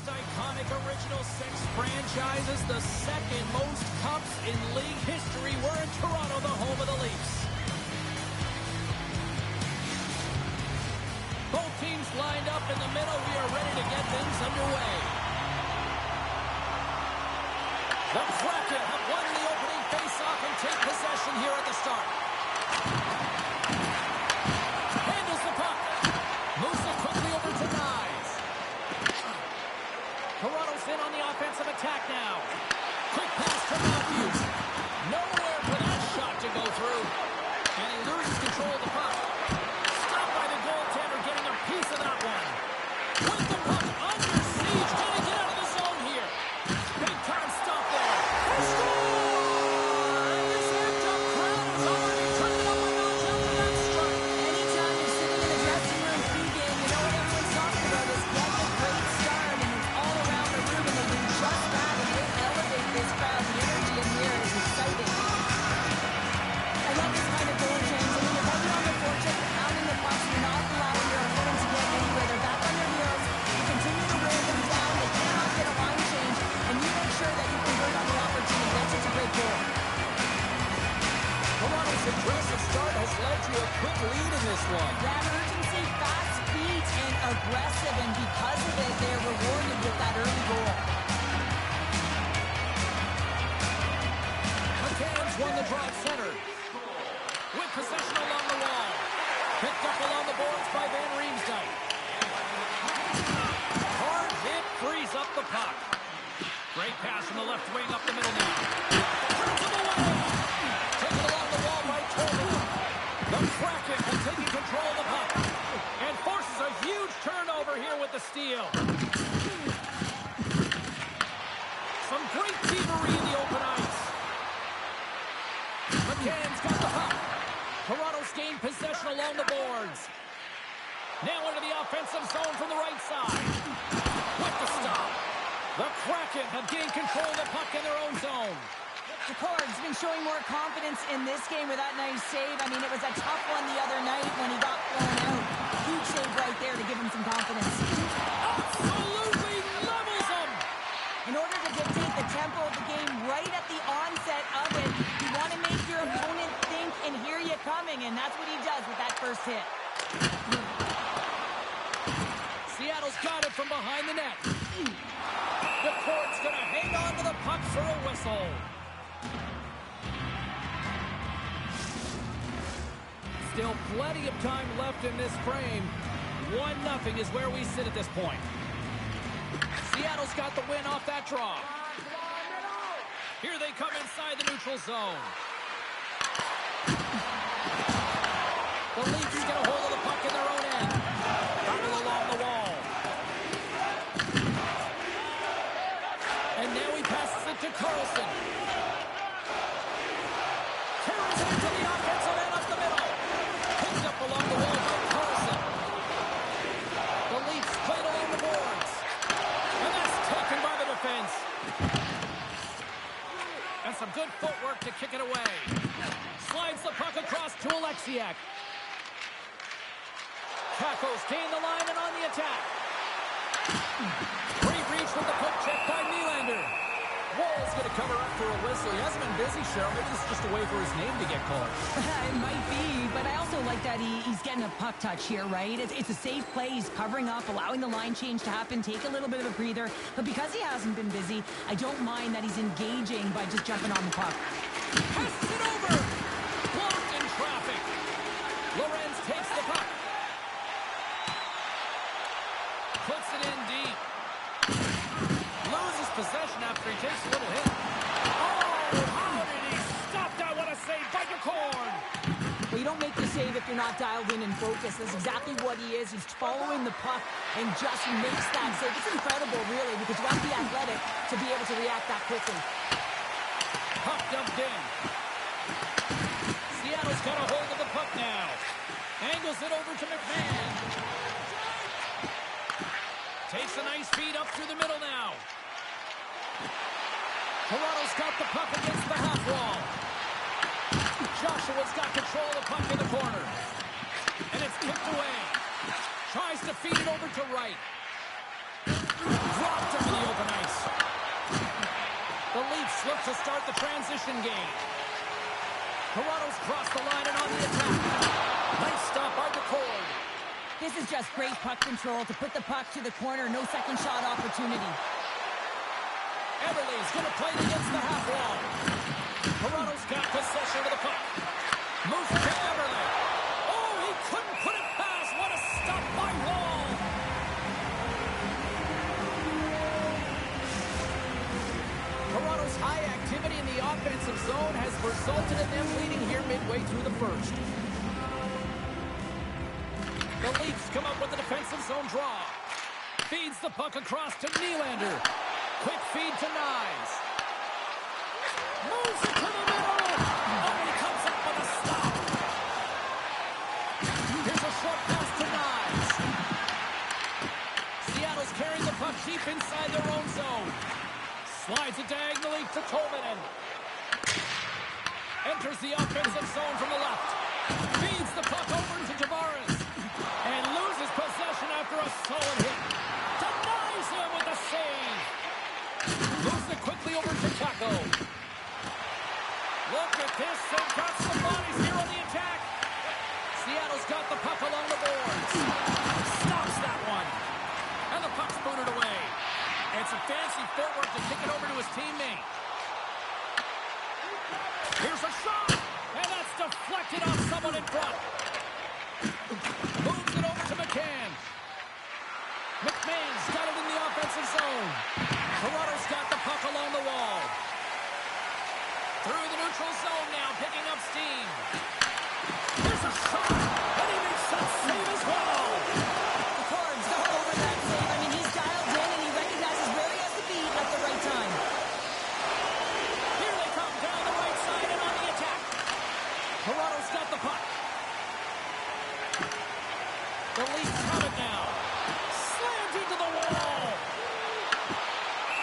most iconic Original Six franchises, the second most cups in league history. We're in Toronto, the home of the Leafs. Both teams lined up in the middle. We are ready to get things underway. The Kraken have won the opening faceoff and take possession here at the start. Handles the puck. Moves it quickly over to Nyes. Toronto's in on the offensive attack now. Quick pass to Matthews. Nowhere for that shot to go through. And he loses control of the puck. Stopped by the goaltender, getting a piece of that one. With the puck under siege, trying to get out of the zone here. Big time stop there. He scored! This amped-up crowd is already turning up a notch after that strike. Anytime you're sitting in a dressing room pregame, you know what everyone's talking about is get a great start, and it's all around the room, and they do just that, and they elevate this crowd. The energy in here is exciting. I love this kind of goal change. I mean, you're holding on the forecheck, you're pounding the pucks, you're not allowing your opponent to get anywhere. They're back on their heels. You continue to wear them down. They cannot get a line change, and you make sure that you convert on the opportunity. That's just a great goal. Toronto's aggressive start has led to a quick lead in this one. That urgency, fast feet, and aggressive, and because of it, they're rewarded with that early goal. McCann's won the draw at center. With possession along the wall. Picked up along the boards by Van Riemsdyk. Hard hit, frees up the puck. Great pass from the left wing up the middle now. Turns him away. Taken along the wall by Toby. The Kraken have taken control of the puck. And forces a huge turnover here with the steal. Some great thievery in the open ice. McCann's got the puck. Toronto's gained possession along the boards. Now into the offensive zone from the right side. With the stop. The Kraken have gained control of the puck in their own zone. The Cords been showing more confidence in this game with that nice save. I mean, it was a tough one the other night when he got thrown out. Huge save right there to give him some confidence. Absolutely levels him. In order to dictate the tempo of the game right at the onset of it, you want to make your opponent think and hear you coming, and that's what he does with that first hit. Seattle's got it from behind the net. The Cords going to hang on to the puck for a whistle. Still plenty of time left in this frame. 1-0 is where we sit at this point. Seattle's got the win off that draw. Here they come inside the neutral zone. The Leafs get a hold of the puck in their own end. Battle along the wall. And now he passes it to Carlson. Carries it into the offensive end up the middle. Picked up along the wall by Carlson. The Leafs played along the boards. And that's taken by the defense. And some good footwork to kick it away. Slides the puck across to Alexiak. Kakos gain the line and on the attack. Great reach with the poke check by Nylander. Wall's going to cover up for a whistle. He hasn't been busy, Cheryl. Maybe it's just a way for his name to get called. It might be, but I also like that he's getting a puck touch here, right? It's a safe play. He's covering up, allowing the line change to happen, take a little bit of a breather. But because he hasn't been busy, I don't mind that he's engaging by just jumping on the puck. Passes it over. Blocked in traffic. Lorenz takes the puck. Puts it in deep. Loses possession after he takes a little hit. Oh, how did he stop that? What a save by DeCorn. Well, you don't make the save if you're not dialed in and focused. That's exactly what he is. He's following the puck and just makes that save. It's incredible, really, because you have to be athletic to be able to react that quickly. Puck dumped in. Seattle's got a hold of the puck now. Angles it over to McMahon. Takes a nice feed up through the middle now. Toronto's got the puck against the half wall. Joshua's got control of the puck in the corner. And it's kicked away. Tries to feed it over to Wright. Dropped to the open ice. The Leafs look to start the transition game. Toronto's crossed the line and on the attack. Nice stop by the cord. This is just great puck control to put the puck to the corner. No second shot opportunity. Everly's going to play it against the half wall. Toronto's got possession of the puck. Moves to Everly. Oh, he couldn't put it past. What a stop by Wall. Toronto's high activity in the offensive zone has resulted in them leading here midway through the first. The Leafs come up with a defensive zone draw. Feeds the puck across to Nylander. Quick feed to Nyes. Moves it to the middle. Oh, he comes up with a stop. Here's a short pass to Nyes. Seattle's carrying the puck deep inside their own zone. Slides it diagonally to Tolvanen. Enters the offensive zone from the left. Feeds the puck over to Tavares. And loses possession after a solid hit. Denies him with a save. Moves it quickly over to Taco. Look at this. They've got some bodies here on the attack. Seattle's got the puck along the boards. Stops that one. And the puck's booted away. And some fancy footwork to kick it over to his teammate. Here's a shot. And that's deflected off someone in front. Moves it over to McCann. McMahon's got it in the offensive zone. Toronto's got the puck along the wall. Through the neutral zone now, picking up steam. Here's a shot, and he makes that save as well. The Card's all over that save. I mean, he's dialed in and he recognizes where he has to be at the right time. Here they come down the right side and on the attack. Toronto's got the puck. The Leafs have it now. Slammed into the wall.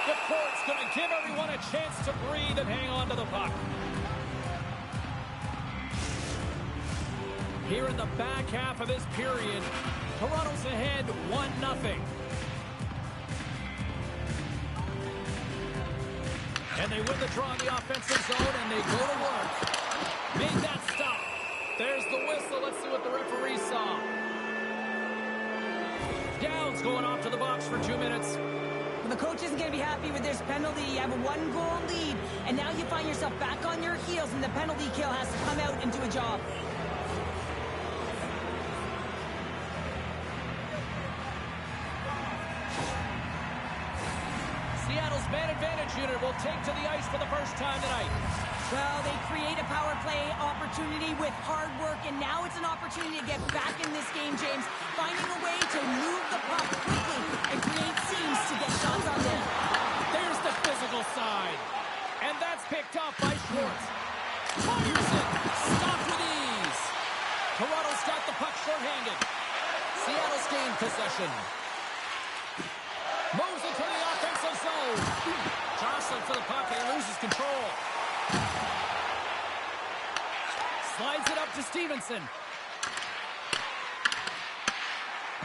The court's going to give everyone a chance to breathe and hang on to the puck. Here in the back half of this period, Toronto's ahead 1-0. And they win the draw in the offensive zone, and they go to work. Made that stop. There's the whistle. Let's see what the referee saw. Downs going off to the box for 2 minutes. Well, the coach isn't going to be happy with this penalty. You have a one-goal lead, and now you find yourself back on your heels, and the penalty kill has to come out and do a job. Seattle's man advantage unit will take to the ice for the first time tonight. Well, they create a power play opportunity with hard work, and now it's an opportunity to get back in this game, James. Finding a way to move the puck quickly and create seams to get shots on them. There's the physical side. And that's picked up by Schwartz. Fires it. Stopped with ease. Toronto's got the puck shorthanded. Seattle's gained possession. Moves it to the offensive zone. Jostling for the puck, and he loses control. Slides it up to Stevenson.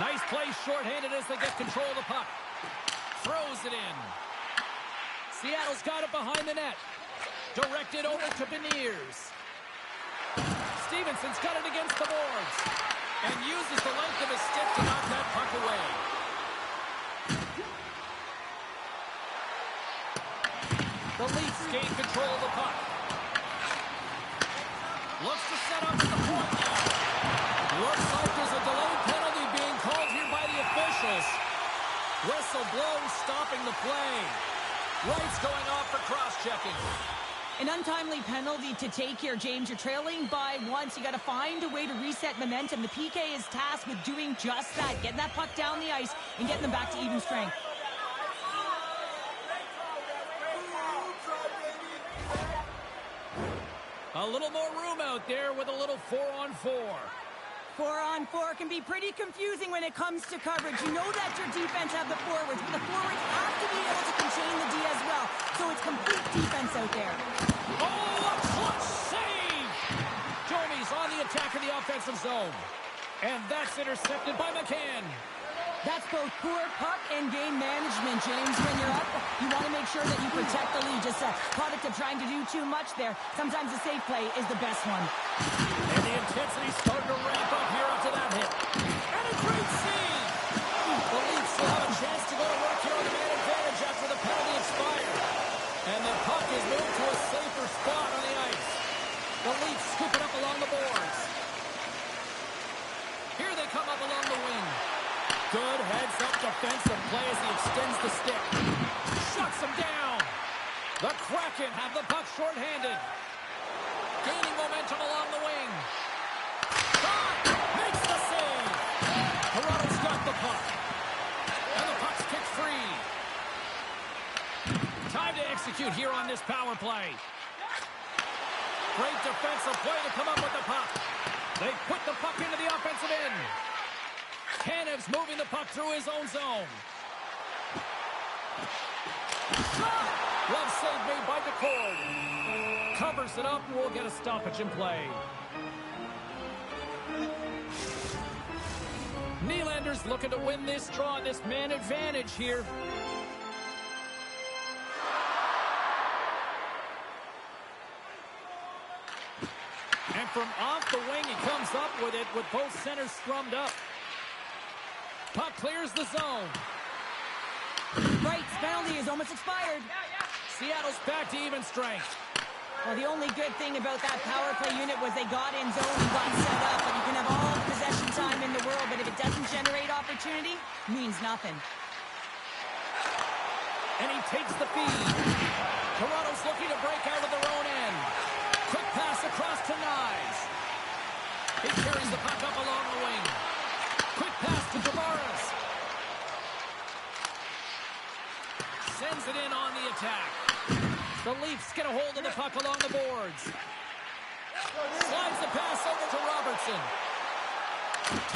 Nice play shorthanded as they get control of the puck. Throws it in. Seattle's got it behind the net. Directed over to Beniers. Stevenson's got it against the boards. And uses the length of his stick to knock that puck away. The Leafs gain control of the puck. Looks to set up at the point now. Looks like there's a delayed penalty being called here by the officials. Whistle blows, stopping the play. Lights going off for cross-checking. An untimely penalty to take here, James. You're trailing by once. You got to find a way to reset momentum. The PK is tasked with doing just that, getting that puck down the ice and getting them back to even strength. A little more room out there with a little 4-on-4. 4-on-4 can be pretty confusing when it comes to coverage. You know that your defense have the forwards, but the forwards have to be able to contain the D as well. So it's complete defense out there. Oh, a clutch save! Domi's on the attack in the offensive zone. And that's intercepted by McCann. That's both poor puck and game management, James. When you're up, you want to make sure that you protect the lead. Just a product of trying to do too much there. Sometimes a safe play is the best one. And the intensity's starting to ramp up here after that hit. And a great save! The Leafs will have a chance to go to work here on the man advantage after the penalty expired. And the puck is moved to a safer spot on the ice. The Leafs scoop it up along the boards. Here they come up along the wing. Good heads-up defensive play as he extends the stick. Shuts him down. The Kraken have the puck shorthanded. Gaining momentum along the wing. Shot! Makes the save. Toronto's got the puck. And the puck's kicked free. Time to execute here on this power play. Great defensive play to come up with the puck. They put the puck into the offensive end. Canev's moving the puck through his own zone. Shot! Glove save made by DeCord. Covers it up and we'll get a stoppage in play. Nylander's looking to win this draw on this man advantage here. And from off the wing, he comes up with it with both centers scrummed up. Puck clears the zone. Right, penalty is almost expired. Seattle's back to even strength. Well, the only good thing about that power play unit was they got in zone and got set up. But you can have all the possession time in the world, but if it doesn't generate opportunity, it means nothing. And he takes the feed. Toronto's looking to break out of their own end. Quick pass across to Nyes. He carries the puck up along the wing. Quick pass to Tavares. Sends it in on the attack. The Leafs get a hold of the puck along the boards. Slides the pass over to Robertson.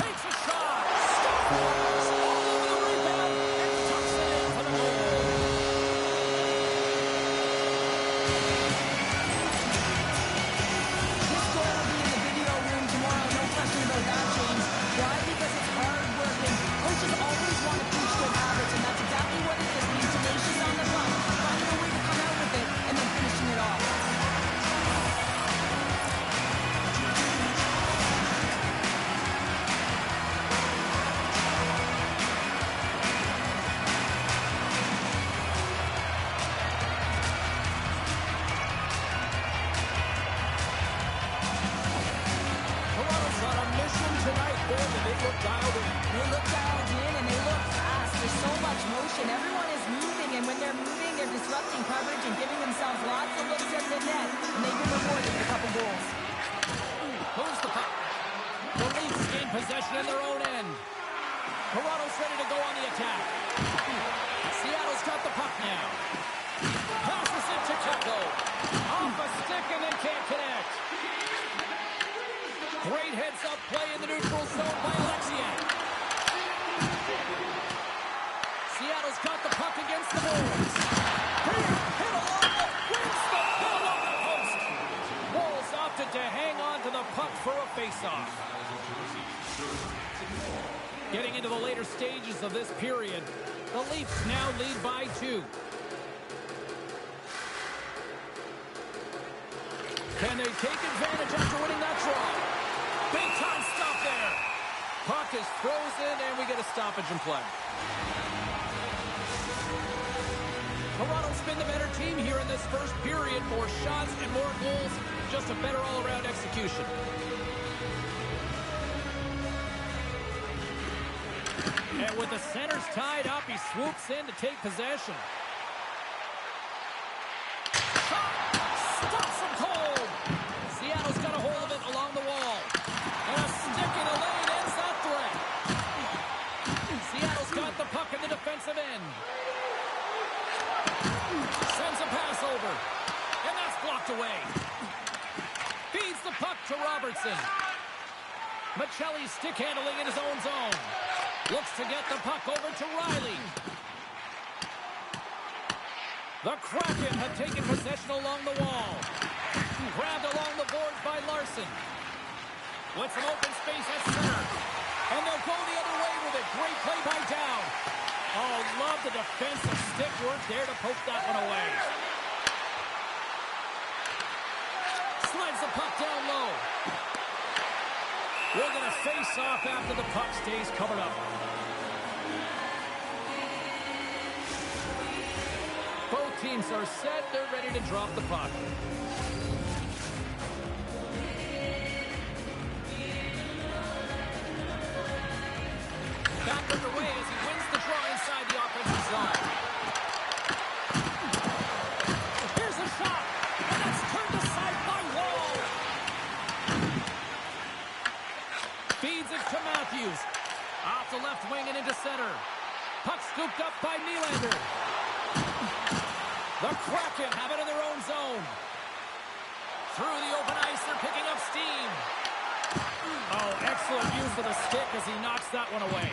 Takes a shot. Scores! Over the rebound and tucks it in for the goal. This goal will be in the video room tomorrow. No question about that, James. Why? Because it's hard work, and coaches always want to preach good habits, and that's exactly what it is. Being tenacious on the puck, finding a way to come out with it, and then finishing it off. Toronto's on a mission tonight, boy, and they look dialed in. They look dialed in, and they look fast. There's so much motion. Everyone is moving, and when they're moving, they're disrupting coverage and giving themselves lots of looks at the net, and they've been rewarded with a couple goals. Moves the puck. The Leafs gain possession in their own end. Toronto's ready to go on the attack. Seattle's got the puck now. Passes it to Keko. Off a stick and then can't connect. Great heads-up play in the neutral zone by Alexiak. Seattle's got the puck against the boards. Hit along the wings the middle of the post. Wolves opted to hang on to the puck for a face-off. Getting into the later stages of this period, the Leafs now lead by 2. Can they take advantage after winning that draw? Big time stop there. Puck is frozen and we get a stoppage in play. Toronto's been the better team here in this first period. More shots and more goals. Just a better all-around execution. And with the centers tied up, he swoops in to take possession. Stops him cold. Seattle's got a hold of it along the wall. And a stick in the lane ends that threat. Seattle's got the puck in the defensive end. Sends a pass over. And that's blocked away. Feeds the puck to Robertson. Michelli's stick handling in his own zone. Looks to get the puck over to Riley. The Kraken have taken possession along the wall. Grabbed along the boards by Larson. With some open space at center. And they'll go the other way with it. Great play by Down. Oh, love the defensive stick work there to poke that one away. Slides the puck down low. We're going to face off after the puck stays covered up. Both teams are set. They're ready to drop the puck. Back underway as he wins the draw inside the offensive zone. Here's a shot, and that's turned aside by Wall. Feeds it to Matthews. Off the left wing and into center. Puck scooped up by Nylander. The Kraken have it in their own zone. Through the open ice, they're picking up steam. Oh, excellent use of the stick as he knocks that one away.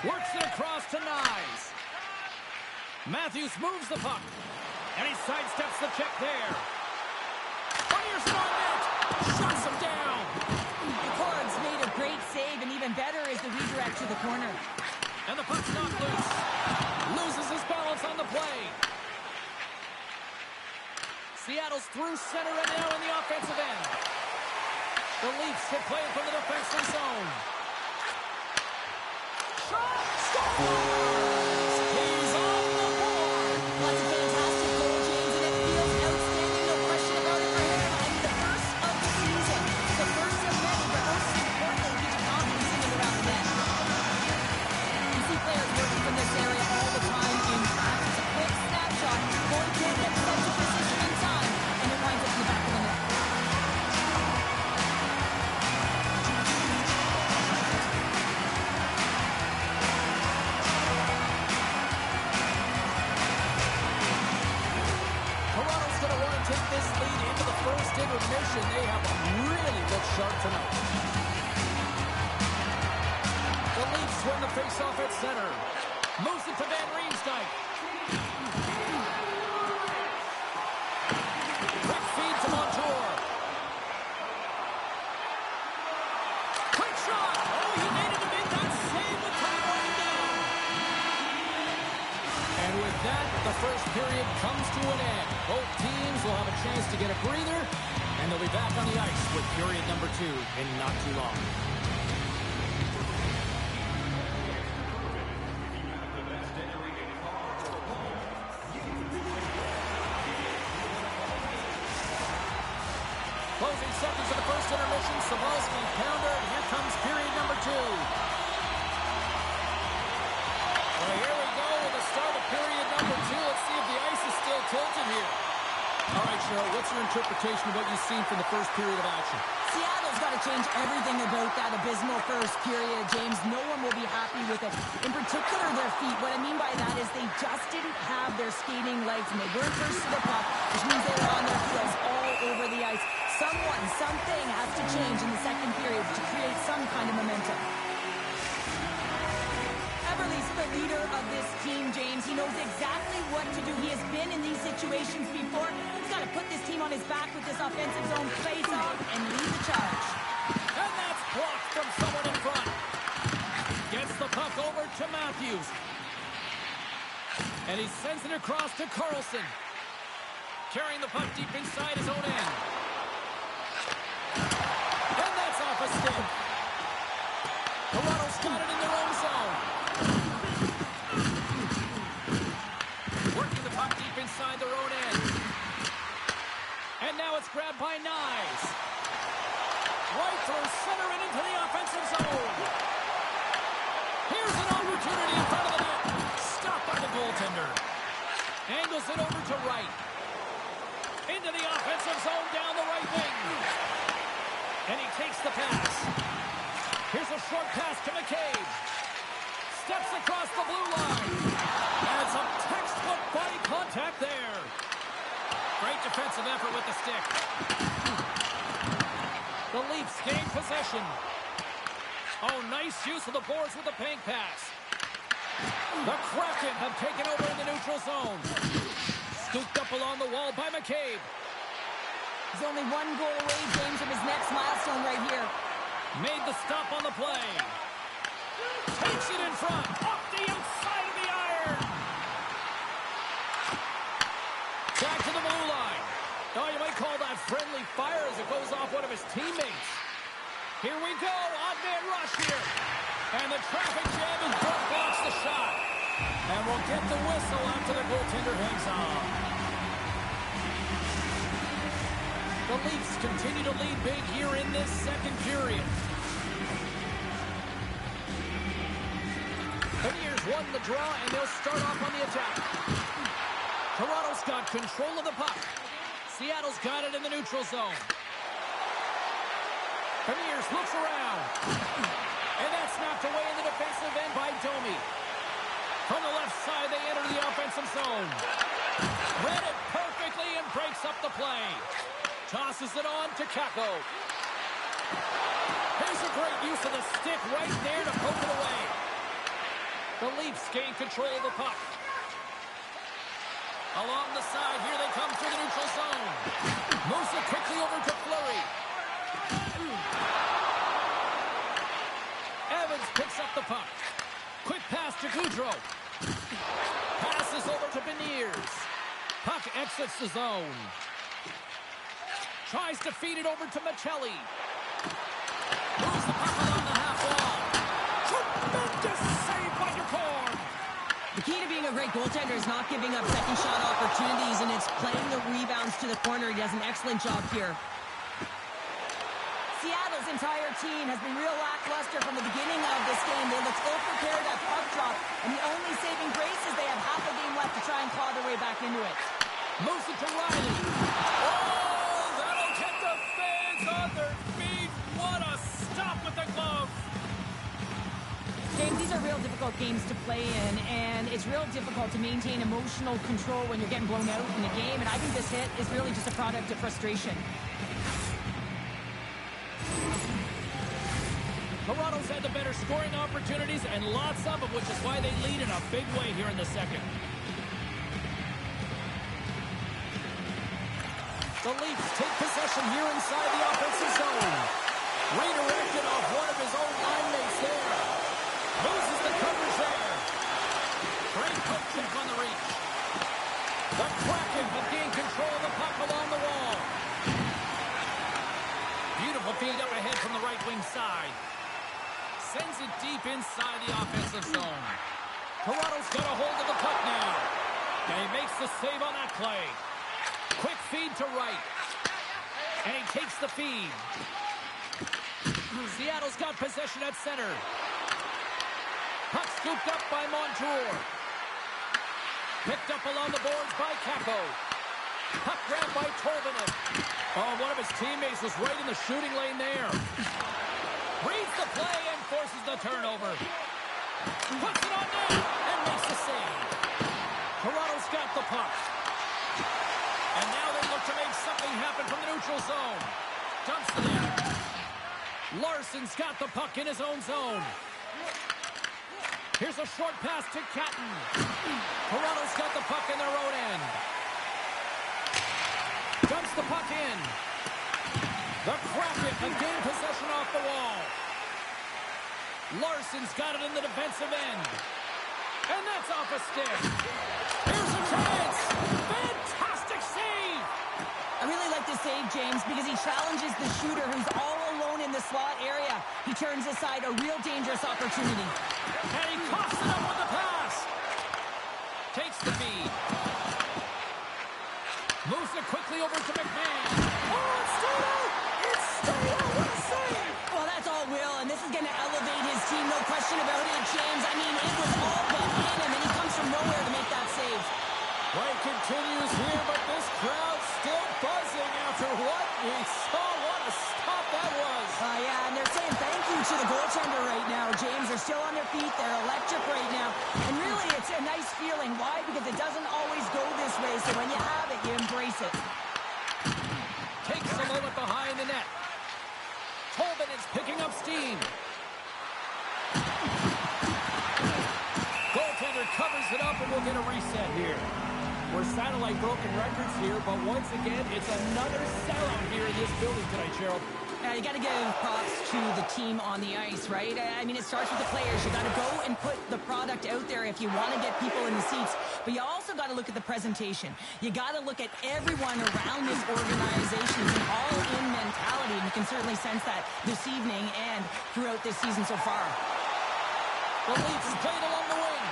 Works it across to Nyes. Matthews moves the puck. And he sidesteps the check there. Fires it on net. Shuts him down. Cords made a great save, and even better is the redirect to the corner. And the puck's knocked loose. Loses his balance on the play. Seattle's through center and now in the offensive end. The Leafs hit play from the defensive zone. Shot! Scores! He's on the board! That's a fantastic goal, James, and it feels outstanding, no question about it for him. And the first of the season. The first of many, but most importantly, he's confidence in and around the net. You see players working from this area all the time in practice. A quick snapshot. Boy can't get such a position in time, and it winds up in the back of the net. Take this lead into the first intermission. They have really looked sharp tonight. The Leafs win the faceoff at center. Moves it to Van Riemsdyk. Quick feed to Montour. Quick shot. Oh, he needed to make that save with time running down. And with that, the first period comes to an end. Both teams will have a chance to get a breather, and they'll be back on the ice with period number 2 in not too long. Closing seconds of the first intermission. Savalsky pounder, and here comes period number 2. Well, here we go with the start of period number 2. Let's see if the ice is still tilted here. All right, Cheryl, what's your interpretation of what you've seen from the first period of action? Seattle's got to change everything about that abysmal first period, James. No one will be happy with it. In particular, their feet. What I mean by that is they just didn't have their skating legs, and they weren't first to the puck, which means they were on their heels all over the ice. Something has to change in the second period to create some kind of momentum. Everly's the leader of this team, James. He knows exactly what to do. He has been in these situations before. He's got to put this team on his back with this offensive zone face-off and lead the charge. And that's blocked from someone in front. Gets the puck over to Matthews. And he sends it across to Carlson. Carrying the puck deep inside his own end. And that's off a stick. Toronto's got it in their own zone. Working the puck deep inside their own end. And now it's grabbed by Nyes. Right through center and into the offensive zone. Here's an opportunity in front of the net. Stopped by the goaltender. Angles it over to right. Into the offensive zone down the right wing. And he takes the pass. Here's a short pass to McCabe. Steps across the blue line. And some textbook body contact there. Great defensive effort with the stick. The Leafs gain possession. Oh, nice use of the boards with the bank pass. The Kraken have taken over in the neutral zone. Scooped up along the wall by McCabe. He's only one goal away, James, from his next milestone right here. Made the stop on the play. Takes it in front. Off the outside of the iron. Back to the blue line. Oh, you might call that friendly fire as it goes off one of his teammates. Here we go. Odd man rush here. And the traffic jam is broke, blocks the shot. And we'll get the whistle after the goaltender hangs on. The Leafs continue to lead big here in this second period. The Bears won the draw, and they'll start off on the attack. Toronto's got control of the puck. Seattle's got it in the neutral zone. Beniers looks around. And that's snapped away in the defensive end by Domi. From the left side, they enter the offensive zone. Read it perfectly and breaks up the play. Tosses it on to Kako. Here's a great use of the stick right there to poke it away. The Leafs gain control of the puck. Along the side, here they come through the neutral zone. Moves it quickly over to Fleury. Evans picks up the puck. Quick pass to Goudreau. Passes over to Beniers. Puck exits the zone. Tries to feed it over to Michelli. Moves the puck along the half wall. Tremendous save by Dupont. The key to being a great goaltender is not giving up second shot opportunities, and it's playing the rebounds to the corner. He does an excellent job here. Seattle's entire team has been real lackluster from the beginning of this game. They looked ill-prepared at puck drop, and the only saving grace is they have half a game left to try and claw their way back into it. Moves it to Riley. Oh, that'll get the fans on their feet. What a stop with the glove. James, these are real difficult games to play in, and it's real difficult to maintain emotional control when you're getting blown out in a game, and I think this hit is really just a product of frustration. Toronto's had the better scoring opportunities, and lots of them, which is why they lead in a big way here in the second. The Leafs take possession here inside the offensive zone. Redirected off one of his own line mates there. Loses the coverage there. Great hook check on the reach. The Kraken have gained control of the puck along the wall. Beautiful feed up ahead from the right wing side. Sends it deep inside the offensive zone. Toronto's got a hold of the puck now. And he makes the save on that play. Quick feed to right. And he takes the feed. Seattle's got possession at center. Puck scooped up by Montour. Picked up along the boards by Kako. Puck grabbed by Tolvanen. Oh, one of his teammates was right in the shooting lane there. Reads the play and forces the turnover. Puts it on net and makes the save. Toronto's got the puck. And now they look to make something happen from the neutral zone. Dumps it in. Larson's got the puck in his own zone. Here's a short pass to Catton. Toronto's got the puck in their own end. Dumps the puck in. The Kraken have gained possession off the wall. Larson's got it in the defensive end. And that's off a stick. Here's a chance. Fantastic save. I really like this save, James, because he challenges the shooter who's all alone in the slot area. He turns aside a real dangerous opportunity. And he coughs it up with the pass. Takes the feed. Moves it quickly over to McMahon. Oh, it's stayed out! It's stayed out! What a save! Well, that's all Will, and this is going to elevate his team, no question about it, James. I mean, it was all but in, and then he comes from nowhere to make that save. Play continues here, but this crowd's still buzzing after what we saw. What a stop that was. Yeah, and they're saying thank you to the goaltender right now, James. They're still on their feet. They're electric right now. And really, it's a nice feeling. Why? Because it doesn't always go this way, so when you have it, you embrace it. Takes a moment behind the net. Tolman is picking up steam. Goaltender covers it up, and we'll get a reset here. We're satellite broken records here, but once again, it's another sellout here in this building tonight, Gerald. You got to give props to the team on the ice, right? I mean, it starts with the players. You got to go and put the product out there if you want to get people in the seats. But you also got to look at the presentation. You got to look at everyone around this organization. It's an all-in mentality, and you can certainly sense that this evening and throughout this season so far. The Leafs played along the wing.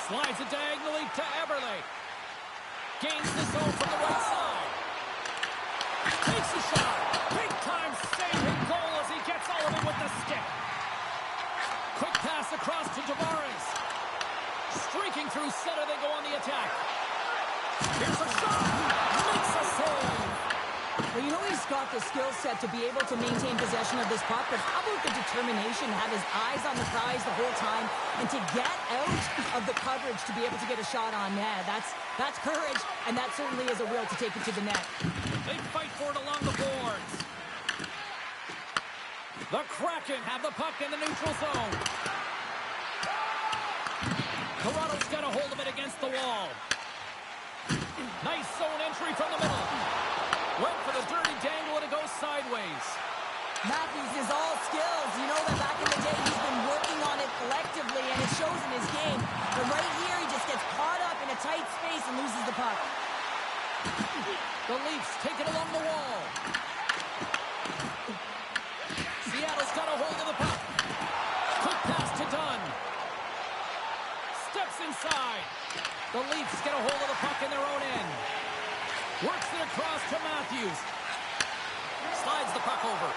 Slides it diagonally to Eberle. Gains the zone from the right side. Takes a shot. Big-time save and goal as he gets all of it with the stick. Quick pass across to Tavares. Streaking through center, they go on the attack. Here's a shot. Makes a save. Well, you know he's got the skill set to be able to maintain possession of this puck, but how about the determination, have his eyes on the prize the whole time, and to get out of the coverage to be able to get a shot on net. That's courage, and that certainly is a will to take it to the net. They fight for it along the boards. The Kraken have the puck in the neutral zone. Toronto's got a hold of it against the wall. Nice zone entry from the middle. Went for the dirty dangle and it goes sideways. Matthews is all skills. You know that back in the day he's been working on it collectively and it shows in his game. But right here he just gets caught up in a tight space and loses the puck. The Leafs take it along the wall. Seattle's got a hold of the puck. Quick pass to Dunn. Steps inside. The Leafs get a hold of the puck in their own end. Works it across to Matthews. Slides the puck over.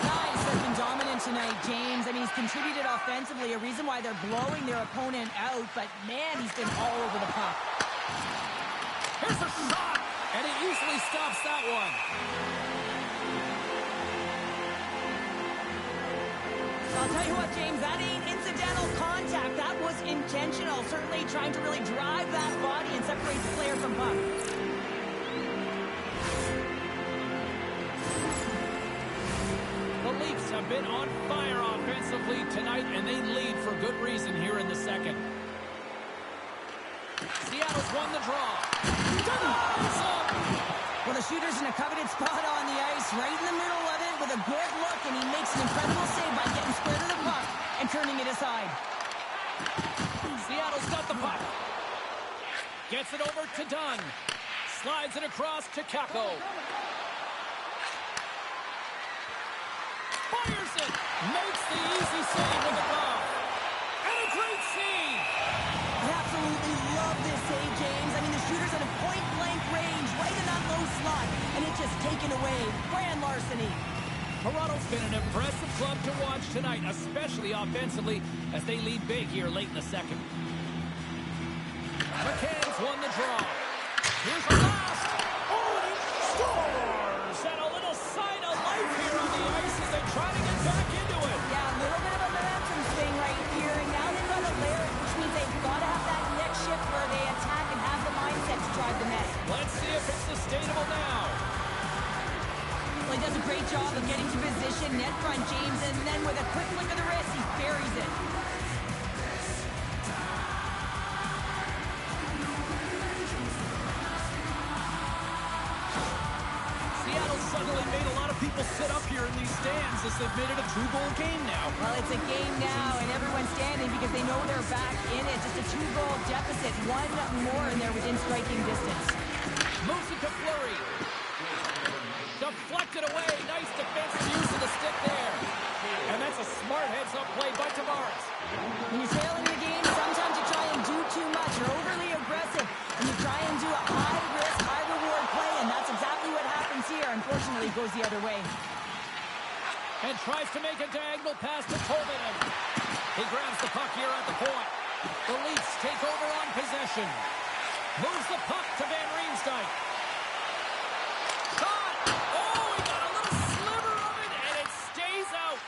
Nice, has been dominant tonight, James. I mean, he's contributed offensively, a reason why they're blowing their opponent out. But, man, he's been all over the puck. Here's a shot, and he easily stops that one. I'll tell you what, James, that ain't incidental contact. That was intentional. Certainly trying to really drive that body and separate the player from puck. The Leafs have been on fire offensively tonight, and they lead for good reason here in the second. Seattle's won the draw. Denies up! Well, the shooter's in a coveted spot on the ice, right in the middle of it with a good look, and he makes an incredible save by getting square to the puck and turning it aside. Seattle's got the puck. Gets it over to Dunn. Slides it across to Kakko. Fires it. Makes the easy save with the glove. And a great save. I absolutely love this save, James. I mean, the shooter's at a point-blank range, right in that low slot, and it's just taken away. Grand larceny. Toronto's been an impressive club to watch tonight, especially offensively, as they lead big here late in the second. McCann's won the draw. Here's a blast. Oh, and he scores! And a little sign of life here on the ice as they try to get back into it. Yeah, a little bit of a momentum swing right here, and now they've got to layer it, which means they've got to have that next shift where they attack and have the mindset to drive the net. Let's see if it's sustainable now. Well, he does a great job of getting to position, net front, James, and then with a quick flick of the wrist, he buries it. Seattle suddenly made a lot of people sit up here in these stands as they've made it a two-goal game now. Well, it's a game now, and everyone's standing because they know they're back in it. Just a two-goal deficit, one more, and they're within striking distance. Moves it to Fleury. Deflected away. Nice defensive use of the stick there. And that's a smart heads-up play by Tavares. When you're trailing the game, sometimes you try and do too much. You're overly aggressive, and you try and do a high-risk, high-reward play, and that's exactly what happens here. Unfortunately, it goes the other way. And tries to make a diagonal pass to Tolvanen. He grabs the puck here at the point. The Leafs take over on possession. Moves the puck to Van Riemsdyk. Shot! Oh, he got a little sliver of it, and it stays out.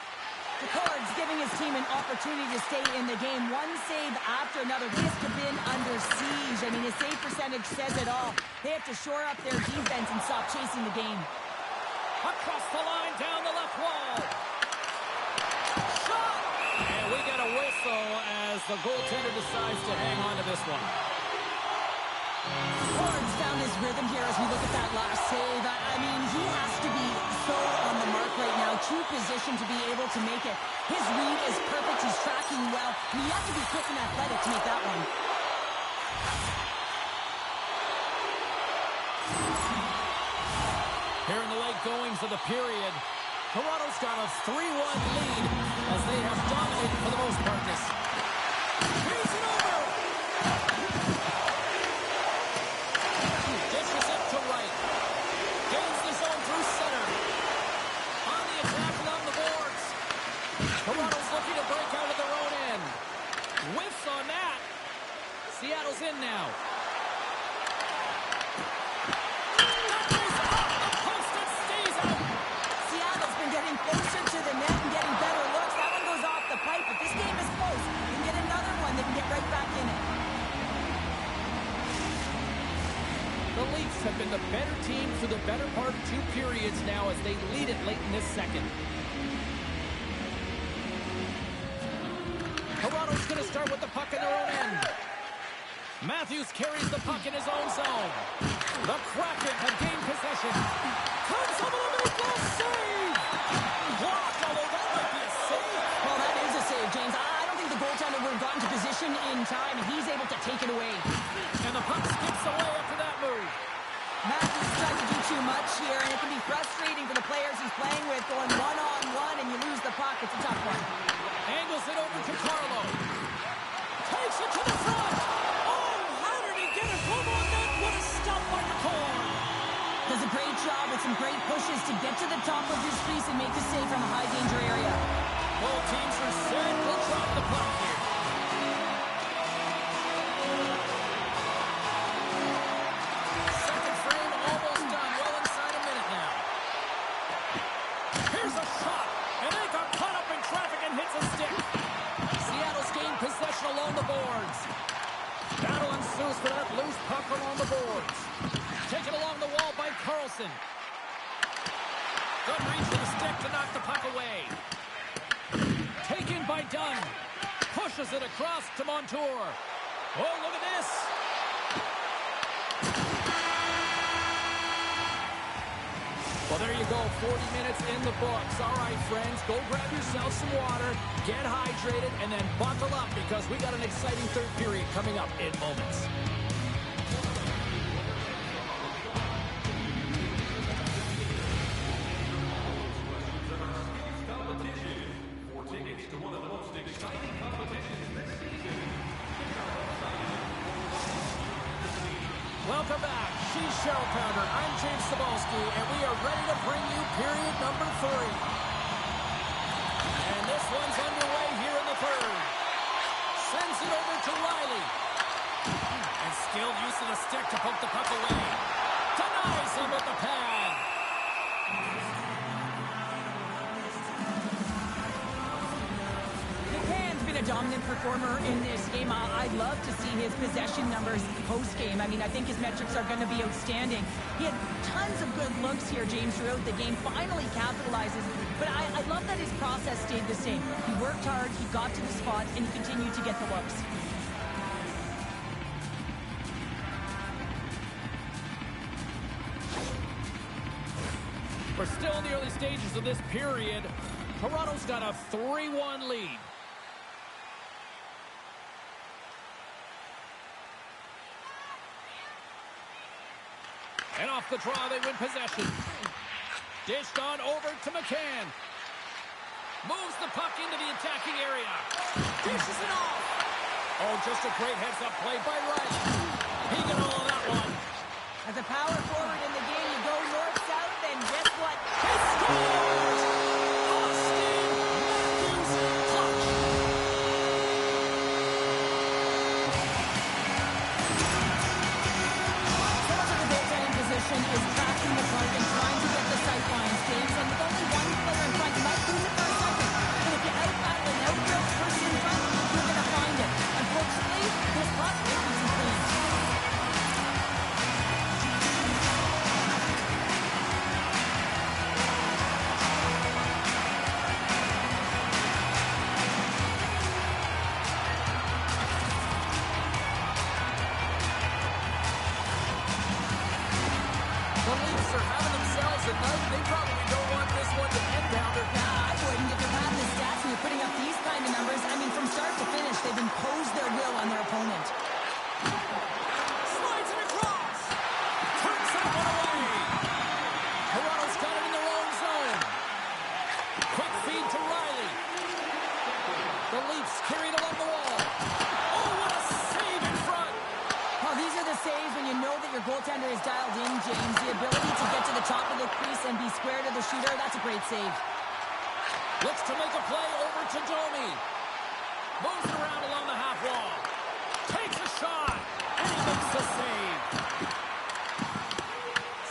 The Cards giving his team an opportunity to stay in the game. One save after another. They have been under siege. I mean, his save percentage says it all. They have to shore up their defense and stop chasing the game. Across the line, down the left wall. Shot! And we get a whistle as the goaltender decides to hang on to this one. Cards found his rhythm here as we look at that last save. I mean, he has to be so on the mark right now. blocking well. And you have to be quick and athletic to make that one. Here in the late goings of the period, Toronto's got a 3-1 lead as they have dominated for the most part this. Here's it over! Dishes it to right. Gains the zone through center. On the attack along the boards. Toronto's looking to break out of their own end. Whiffs on that. Seattle's in now. Closer to the net and getting better looks. That one goes off the pipe, but this game is close. You can get another one, they can get right back in it. The Leafs have been the better team for the better part of 2 periods now as they lead it late in this second. Toronto's going to start with the puck in their own end. Matthews carries the puck in his own zone. The Kraken have gained possession. Comes over the make save! Blocked, although that might be a save. Well, that is a save, James. I don't think the goaltender would have gotten to position in time, and he's able to take it away. And the puck skips away after that move. Matthews trying to do too much here, and it can be frustrating for the players he's playing with, going one-on-one, and you lose the puck. It's a tough one. Angles it over to Carlo. Takes it to the front. Oh, how did he get it home on that? What a stop by the core. Does a great job with some great pushes to get to the top of his crease and make a save from a high-danger area. Both teams are set. We'll drop the puck here. Second frame almost done. Well inside a minute now. Here's a shot. And they got caught up in traffic and hits a stick. Seattle's gained possession along the boards. Battle ensues for that loose puck along the boards. Taken along the wall by Carlson. Good reach for the stick to knock the puck away. Taken by Dunn. Pushes it across to Montour. Oh, look at this. Well, there you go. 40 minutes in the books. All right, friends, go grab yourself some water, get hydrated, and then buckle up because we got an exciting third period coming up in moments. Welcome back. She's Cheryl Pounder. I'm James Cebulski, and we are ready to bring you period number 3. And this one's underway here in the third. Sends it over to Riley. And skilled use of the stick to poke the puck away. Denies him with the pad. A dominant performer in this game. I'd love to see his possession numbers post-game. I mean, I think his metrics are going to be outstanding. He had tons of good looks here, James, throughout the game. Finally capitalizes. But I love that his process stayed the same. He worked hard, he got to the spot, and he continued to get the looks. We're still in the early stages of this period. Toronto's got a 3-1 lead. And off the draw, they win possession. Dished on over to McCann. Moves the puck into the attacking area. Dishes it off. Oh, just a great heads-up play by Riley. He got all of that one. As a power forward in the game, you go north-south, and guess what? He scores! Austin Matthews clutch. Is tracking the puck and trying to get the sight lines, James. And with only one player in front, you might lose it for a second. But if you out-battle and out-drill the person in front, you're going to find it. Unfortunately, this puck isn't clean. The Leafs are having themselves a night. They probably don't want this one to end down. I wouldn't. If you're having the stats and you're putting up these kind of numbers, I mean, from start to finish. They've imposed their will on their opponent. Slides it across. Turns that one away. Toronto's got it in their own zone. Quick feed to Riley. The Leafs carried along the wall. Oh, what a save in front. Well, these are the saves when you know that your goaltender is dialed in, James. The ability to get to the top of the crease and be square to the shooter, that's a great save. Looks to make a play over to Domi. Moves it around along the half wall. Takes a shot. And he makes the save.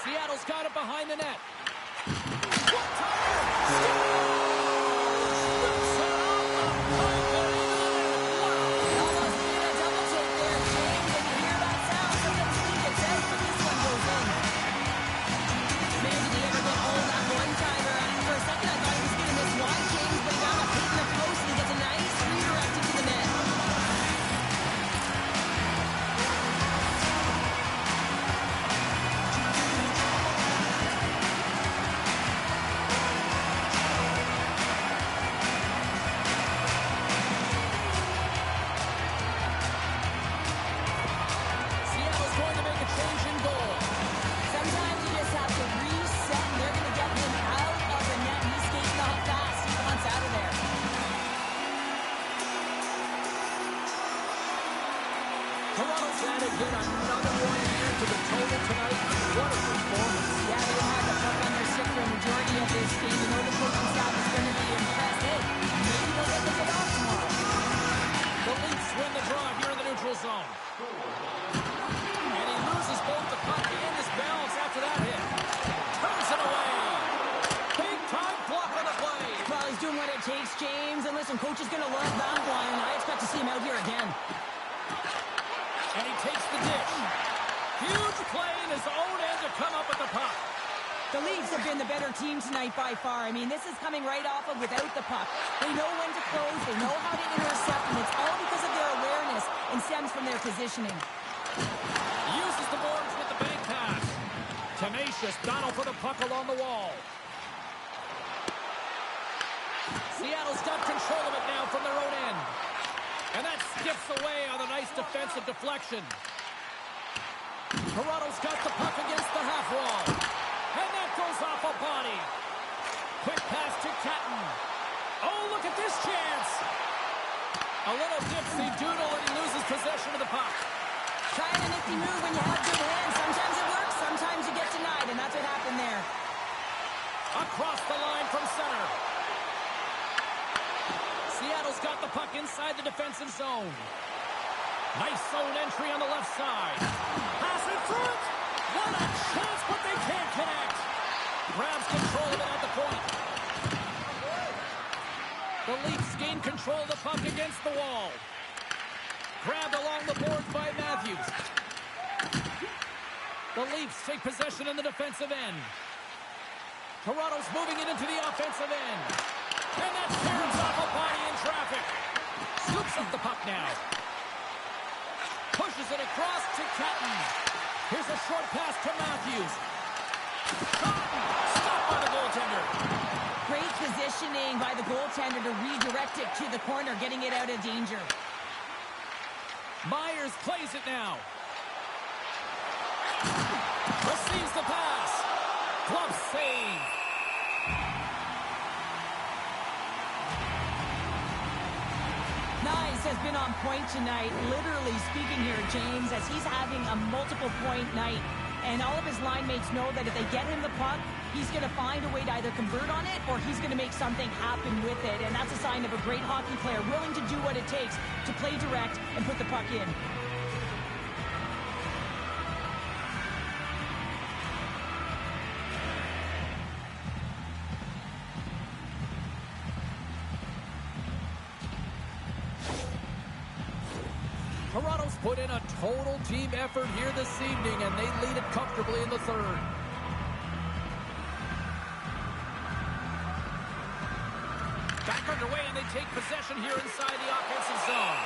Seattle's got it behind the net. One-timer. Almost being a double take there, James, and you hear that sound. Sometimes you think it's out, but this one goes in. Man, did he ever get hold that one-timer? For a second, I thought he was going to miss one, James, but he got a hit in the post, and he gets a nice redirect into the net. Seattle's going to make a change in goal. Sometimes you just have to reset, and they're going to get him out of the net. He's skating off fast. He wants out of there. Toronto's added yet another one here to the total tonight. What a performance. Yeah, they had the puck on their stick for a majority of this game. You know the coaching staff is going to be impressed. Hey, maybe they'll get the day off tomorrow. The Leafs win the draw here in the neutral zone. And he loses both the puck and his balance after that hit. Turns it away. Big time block on the play. Well, he's doing what it takes, James. And listen, coach is going to love that one. I expect to see him out here again. And he takes the dish. Huge play in his own end to come up with the puck. The Leafs have been the better team tonight by far. I mean, this is coming right off of without the puck. They know when to close. They know how to intercept. And it's all because of their awareness and stems from their positioning. Uses the boards with the bank pass. Tenacious battle for the puck along the wall. Seattle's got control of it now from their own end. And that skips away on a nice defensive deflection. Toronto's got the puck against the half wall. And that goes off a body. Quick pass to Kraken. Oh, look at this chance. A little dipsy doodle and he loses possession of the puck. Trying a nifty move when you have good hands. Sometimes it works, sometimes you get denied, and that's what happened there. Across the line from center. Seattle's got the puck inside the defensive zone. Nice zone entry on the left side. Pass in front. What a chance, but they can't connect. Grabs control of it at the point. The Leafs gain control of the puck against the wall. Grabbed along the boards by Matthews. The Leafs take possession in the defensive end. Toronto's moving it into the offensive end. And that tears off a body in traffic. Scoops up the puck now. Pushes it across to Kraken. Here's a short pass to Matthews. Stopped by the goaltender. Great positioning by the goaltender to redirect it to the corner, getting it out of danger. Myers plays it now. Receives the pass. Glove save. Nice has been on point tonight, literally speaking here, James, as he's having a multiple point night. And all of his line mates know that if they get him the puck, he's going to find a way to either convert on it or he's going to make something happen with it. And that's a sign of a great hockey player, willing to do what it takes to play direct and put the puck in. Toronto's put in a total team effort here this evening, and they lead it comfortably in the third. Back underway, and they take possession here inside the offensive zone.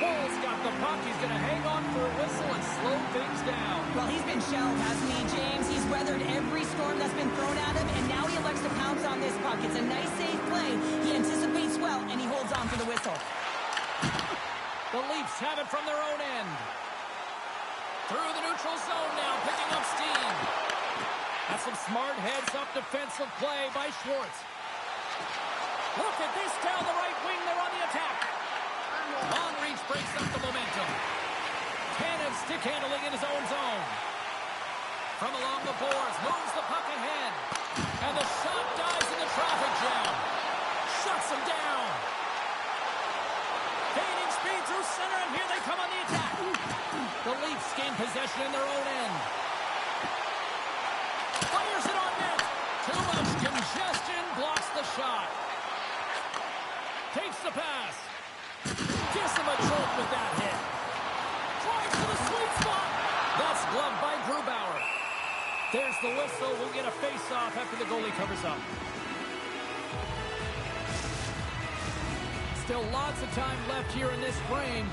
Ball's got the puck. He's going to hang on for a whistle and slow things down. Well, he's been shelled, hasn't he, James? He's weathered every storm that's been thrown at him, and now he elects to pounce on this puck. It's a nice, safe play. He anticipates well, and he holds on for the whistle. Leafs have it from their own end. Through the neutral zone now, picking up steam. That's some smart heads-up defensive play by Schwartz. Look at this down the right wing. They're on the attack. Long reach breaks up the momentum. Cannon stick handling in his own zone. From along the boards, moves the puck ahead. And the shot dies in the traffic jam. Shuts him down. Gaining speed through center, and here they come on the attack. The Leafs gain possession in their own end. Fires it on net. Too much congestion, blocks the shot. Takes the pass. Gives him a jolt with that hit. Drives to the sweet spot. That's gloved by Grubauer. There's the whistle. We'll get a face-off after the goalie covers up. Still lots of time left here in this frame.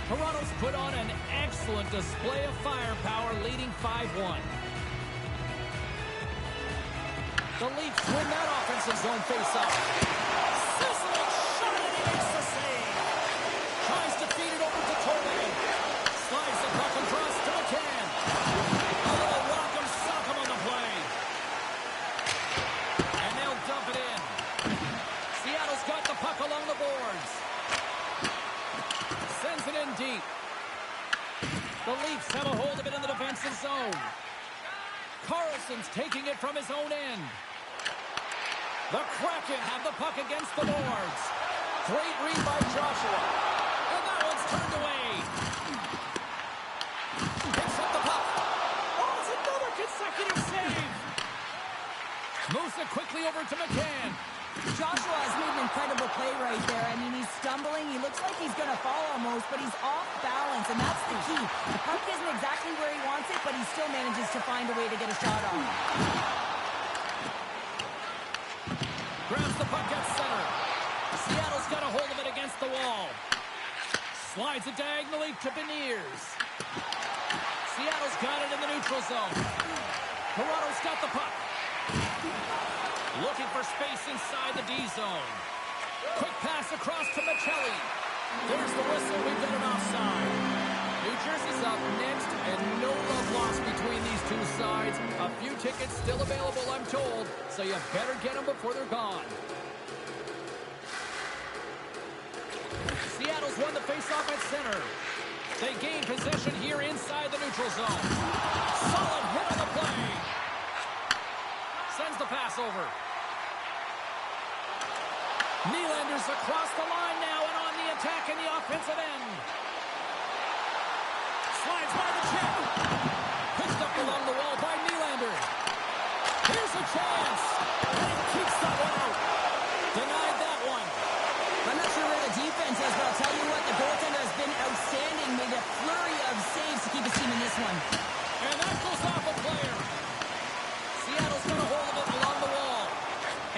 Toronto's put on an excellent display of firepower, leading 5-1. The Leafs win that offensive zone face-off. Sizzling shot, and he makes the save. Tries to feed it over to Torre. Slides the puck across to McCann. A little rock'em sock'em on the play. And they'll dump it in. Seattle's got the puck along the boards. Sends it in deep. The Leafs have a hold of it in the defensive zone. Carlson's taking it from his own end. The Kraken have the puck against the boards. Great read by Joshua. And that one's turned away. Picks up the puck. Oh, it's another consecutive save. Moves it quickly over to McCann. Joshua has made an incredible play right there. I mean, he's stumbling. He looks like he's going to fall almost, but he's off balance, and that's the key. The puck isn't exactly where he wants it, but he still manages to find a way to get a shot on. Grabs the puck at center. Seattle's got a hold of it against the wall. Slides it diagonally to Beniers. Seattle's got it in the neutral zone. Toronto's got the puck. Looking for space inside the D zone. Quick pass across to Michelli. There's the whistle. We've got an offside. New Jersey's up next, and no love lost between these two sides. A few tickets still available, I'm told, so you better get them before they're gone. Seattle's won the faceoff at center. They gain possession here inside the neutral zone. Solid hit on the play. Sends the pass over. Nylander's across the line now and on the attack in the offensive end. Slides by the check. Picked up along the wall by Nylander. Here's a chance. And he keeps that one out. Denied that one. I'm not sure where the defense is, but I'll tell you what, the goaltender has been outstanding. Made a flurry of saves to keep his team in this one. And that goes off a player. Seattle's got a hold of it along the wall.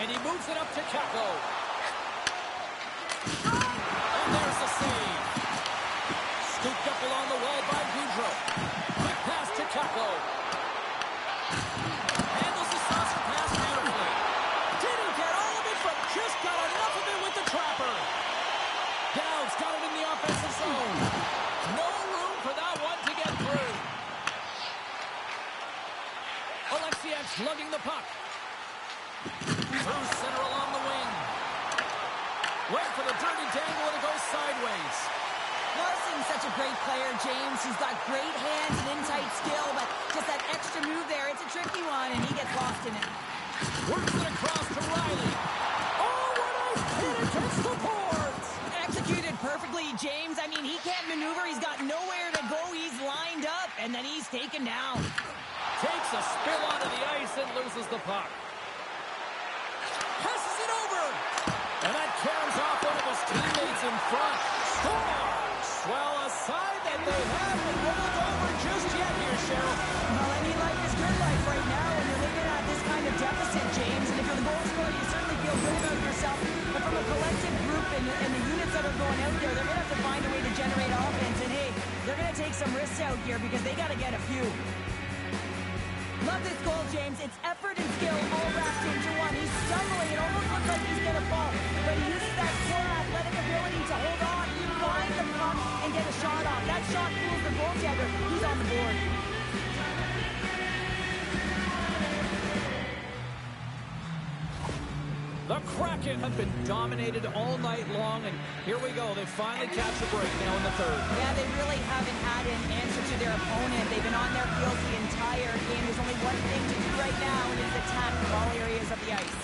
And he moves it up to Kakko. And there's the save. Scooped up along the wall by Gaudreau. Quick pass to Kakko. Handles the saucer pass beautifully. Didn't get all of it, but just got enough of it with the trapper. Dowd's got it in the offensive zone. No room for that one to get through. Alexiak's lugging the puck. Through center along the wing. Wait for the dirty dangle, and it goes sideways. Larson's such a great player, James. He's got great hands and in-tight skill, but just that extra move there, it's a tricky one, and he gets lost in it. Works it across to Riley. Oh, what a hit against the boards! Executed perfectly, James. I mean, he can't maneuver. He's got nowhere to go. He's lined up, and then he's taken down. Takes a spill onto the ice and loses the puck. Passes it over! And that carries off one of his teammates in front. Scores! Well, a sign that they haven't rolled over just yet here, Cheryl. Well, I mean, life is good life right now when you're living at this kind of deficit, James. And if you're the goal scorer, you certainly feel good about yourself. But from a collective group and the units that are going out there, they're going to have to find a way to generate offense. And, hey, they're going to take some risks out here because they got to get a few. Love this goal, James. It's effort and skill all wrapped into one. He's stumbling. It almost looks like he's going to fall. But he uses that core athletic ability to hold on, find the puck, and get a shot The Kraken have been dominated all night long, and here we go. They finally catch a break now in the third. Yeah, they really haven't had an answer to their opponent. They've been on their heels the entire game. There's only one thing to do right now, and it's attack from all areas of the ice.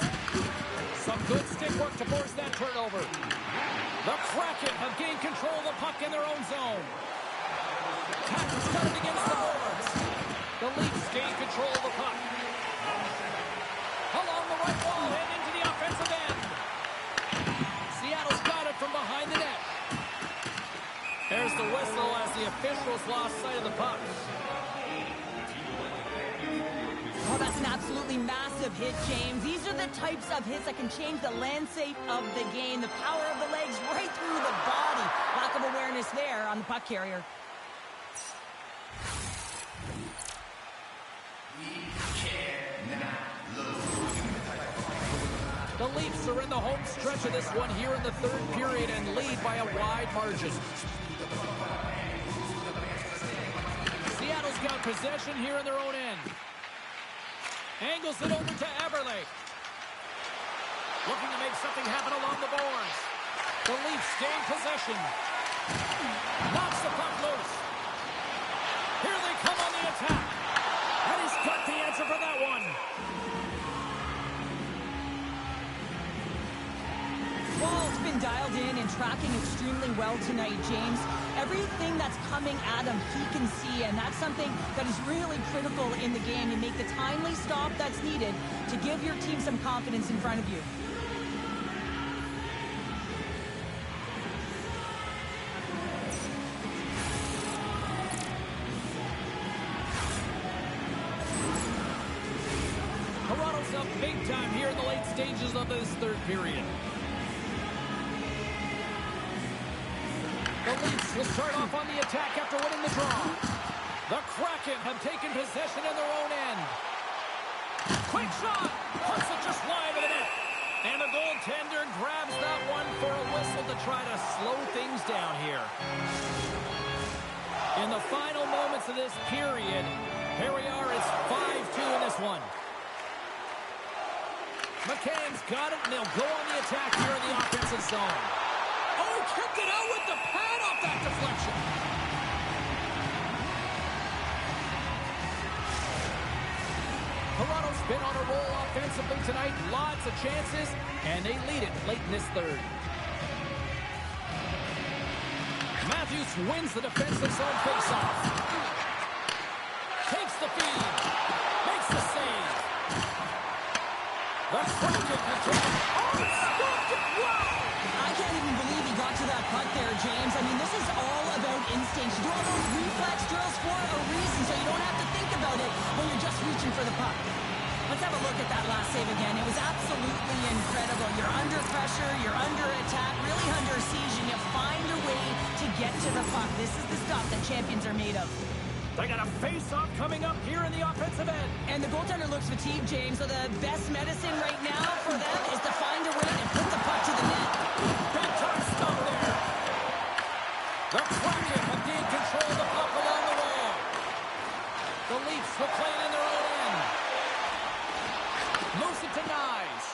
Some good stick work to force that turnover. The Kraken have gained control of the puck in their own zone. Tackle started against the boards. The Leafs gain control of the puck. Along the right wall and into the offensive end. Seattle's got it from behind the net. There's the whistle as the officials lost sight of the puck. Oh, that's an absolutely massive hit, James. These are the types of hits that can change the landscape of the game. The power of the legs right through the body. Lack of awareness there on the puck carrier. The Leafs are in the home stretch of this one here in the third period and lead by a wide margin. Seattle's got possession here in their own end. Angles it over to Eberle. Looking to make something happen along the boards. The Leafs gain possession. Knocks the puck loose. Here they come on the attack. And he's got the answer for that one. Wall's been dialed in and tracking extremely well tonight, James. Everything that's coming at him, he can see, and that's something that is really critical in the game to make the timely stop that's needed to give your team some confidence in front of you. Toronto's up big time here in the late stages of this third period. The Leafs will start off on the attack after winning the draw. The Kraken have taken possession in their own end. Quick shot! Puts it just wide of the net. And the goaltender grabs that one for a whistle to try to slow things down here. In the final moments of this period, here we are, it's 5-2 in this one. McCann's got it, and they'll go on the attack here in the offensive zone. Oh, kicked it out with the pad off that deflection. Toronto's been on a roll offensively tonight. Lots of chances, and they lead it late in this third. Matthews wins the defensive zone faceoff. Takes the feed. Makes the save. The Kraken has taken. Oh, stopped it! Wow! I can't even believe he got to that puck there, James. I mean, this is all about instinct. You do all those reflex drills for a reason, so you don't have to think about it when you're just reaching for the puck. Let's have a look at that last save again. It was absolutely incredible. You're under pressure, you're under attack, really under siege, and you find a way to get to the puck. This is the stuff that champions are made of. They got a face-off coming up here in the offensive end. And the goaltender looks fatigued, James, so the best medicine right now for them is to find a way to put the puck to the net. Big time stop there. The Kraken have gained control of the puck along the wall. The Leafs will play it in their own end. Moves it to Nyes.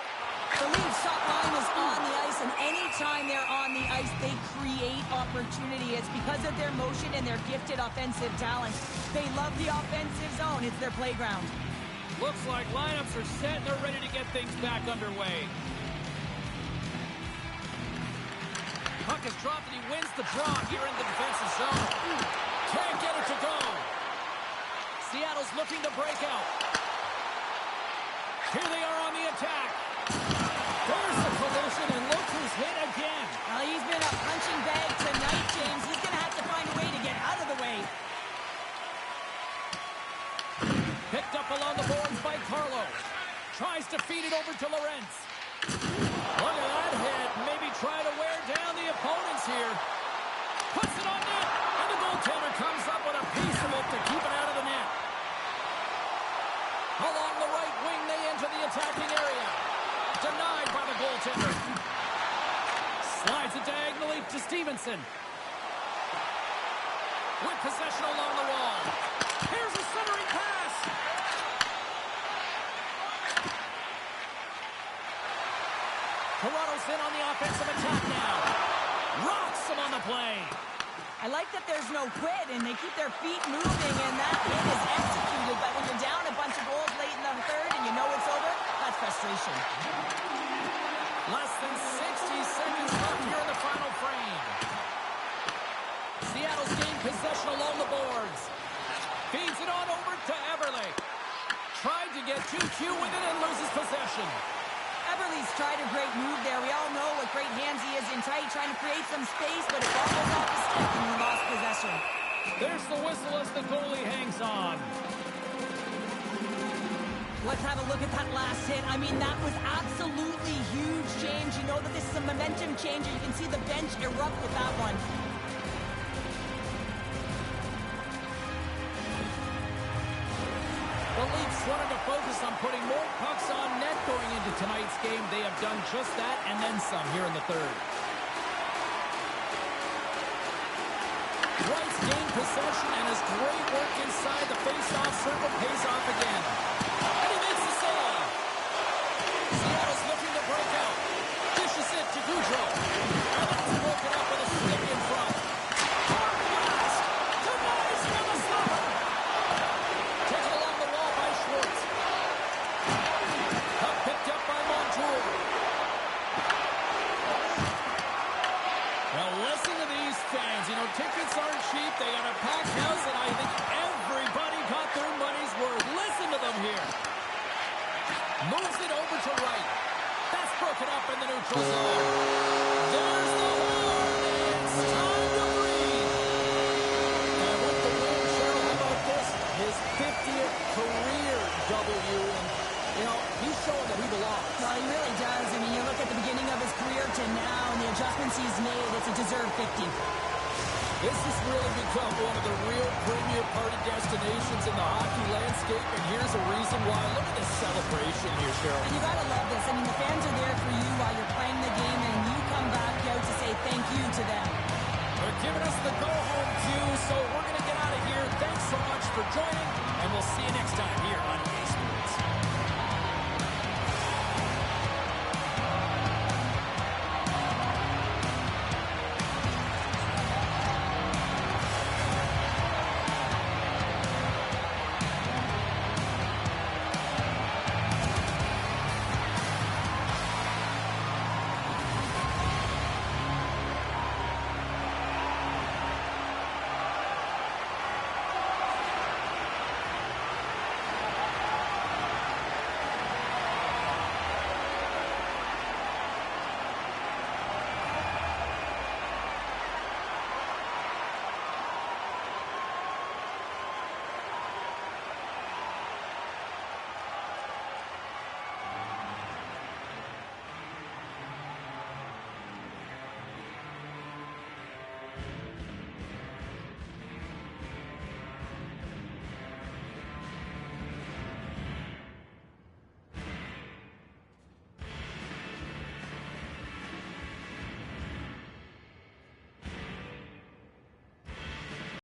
The Leafs top line is on the ice, and anytime they're on the ice, they create opportunity. It's because of their motion and their gifted offensive talent. They love the offensive zone. It's their playground. Looks like lineups are set and they're ready to get things back underway. Puck is dropped and he wins the draw here in the defensive zone. Can't get it to go. Seattle's looking to break out. Here they are on the attack. There's the collision, and look who's hit again. Well, he's been a punching bag tonight, James. He's going to have to find a way to get out of the way. Picked up along the boards by Carlo. Tries to feed it over to Lorentz. Look at that hit. Maybe try to wear down the opponents here. Puts it on net, and the goaltender comes up with a piece of it to keep it out of the net. Along the right wing, they enter the attacking area. Denied by the goaltender. Slides it diagonally to Stevenson. With possession along the wall. Here's a centering pass. Toronto's in on the offensive attack now. Rocks him on the play. I like that there's no quit, and they keep their feet moving, and that hit is executed. But when you're down a bunch of goals late in the third and you know it's over, that's frustration. Less than 60 seconds left here in the final frame. Seattle's gained possession along the boards. Feeds it on over to Everly. Tried to get too cute with it and loses possession. Everly's tried a great move there. We all know what great hands he is in tight, trying to create some space, but it bobbles off the stick and he lost possession. There's the whistle as the goalie hangs on. Let's have a look at that last hit. I mean, that was absolutely huge change. You know that this is a momentum changer. You can see the bench erupt with that one. The Leafs wanted to focus on putting more pucks on net going into tonight's game. They have done just that and then some here in the third. Price gained possession and his great work inside the face-off circle pays off again. And he makes the save. Seattle's looking to break out. Dishes it to Gaudreau. And that's broken up with a stick in front. Hard pass. Tonight from the slapper. Taken along the wall by Schwartz. Puck picked up by Montour. Now listen to these fans. You know, tickets aren't cheap. They got a packed house, and I think everybody got their money's worth. Listen to them here. Moves it over to right. That's broken up in the neutral zone. There's the horn. It's time to breathe. And with the win, Cheryl, how about this? His 50th career W. And, you know, he's showing that he belongs. Well, he really does. I mean, you look at the beginning of his career to now and the adjustments he's made, it's a deserved 50. This has really become one of the real premier party destinations in the hockey landscape, and here's a reason why. Look at the celebration here, Cheryl. And you got to love this. I mean, the fans are there for you while you're playing the game, and you come back out to say thank you to them. They're giving us the go-home cue, so we're going to get out of here. Thanks so much for joining, and we'll see you next time here on Baseball.